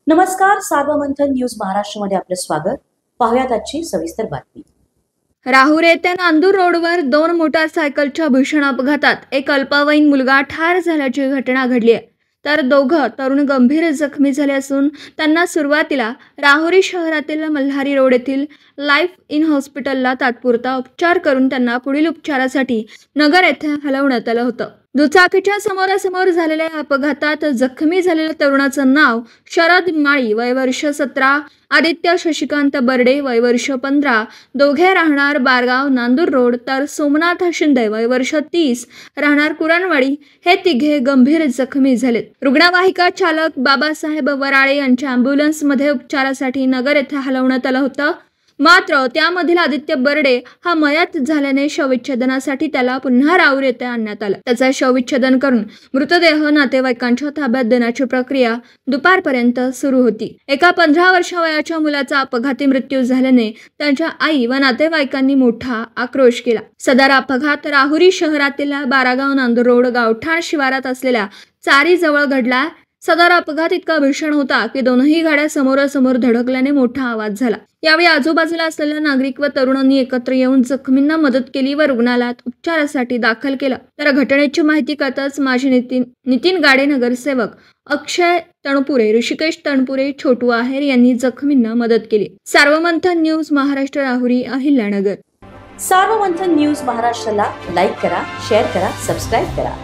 नमस्कार, सार्वमंथन न्यूज महाराष्ट्रमध्ये आपलं स्वागत. पाहुयात आजची सविस्तर बातमी. राहुरी येथे नांदूर रोडवर 2 मोटारसायकलच्या भीषण अपघातात एक अल्पवयीन मुलगा ठार झाल्याची घटना घडली आहे, तर 2 तरुण गंभीर जखमी झाले असून त्यांना सुरुवातीला राहुरी शहरातील मल्हारी रोड येथील लाईफ इन हॉस्पिटलला तात्पुरता उपचार करून त्यांना पुढील उपचारासाठी नगर येथे हलवण्यात आलं होतं. दुचाकीच्या समोरासमोर झालेल्या अपघातात जखमी झालेल्या तरुणाचं नाव शरद माळी, वय वर्ष 17, आदित्य शशिकांत बर्डे, वय वर्ष 15, दोघे राहणार बारगाव नांदूर रोड, तर सोमनाथ शिंदे, वय वर्ष 30, राहणार कुरणवाडी, हे तिघे गंभीर जखमी झालेत. रुग्णवाहिका चालक बाबासाहेब वराळे यांच्या अँब्युलन्समध्ये उपचारासाठी नगर येथे हलवण्यात आलं होतं. मात्र त्यामधील आदित्य बर्डे हा मयत झाल्याने शवविच्छेदनासाठी त्याला पुन्हा राहुरी येथे आणण्यात आलं. त्याचा शवविच्छेदन करून मृतदेह नातेवाईकांच्या ताब्यात देण्याची प्रक्रिया दुपारपर्यंत सुरू होती. एका 15 वर्ष वयाच्या मुलाचा अपघाती मृत्यू झाल्याने त्यांच्या आई व नातेवाईकांनी मोठा आक्रोश केला. सदर अपघात राहुरी शहरातील बारागाव नांदूर रोड गावठाण शिवारात असलेल्या चारी जवळ घडला. सदर अपघात इतका भीषण होता की दोनही गाड्या समोरासमोर धडकल्याने मोठा आवाज झाला. यावेळी आजूबाजूला असलेल्या नागरिक व तरुणांनी एकत्र येऊन जखमींना मदत केली व रुग्णालयात उपचारासाठी दाखल केलं. तर घटनेची माहिती कळताच माजी नितीन गाडे नगरसेवक अक्षय तणपुरे, ऋषिकेश तणपुरे, छोटू आहेर यांनी जखमींना मदत केली. सार्वमंथन न्यूज महाराष्ट्र, राहुरी, अहिल्यानगर. सार्वमंथन न्यूज महाराष्ट्राला लाईक करा, शेअर करा, सबस्क्राईब करा.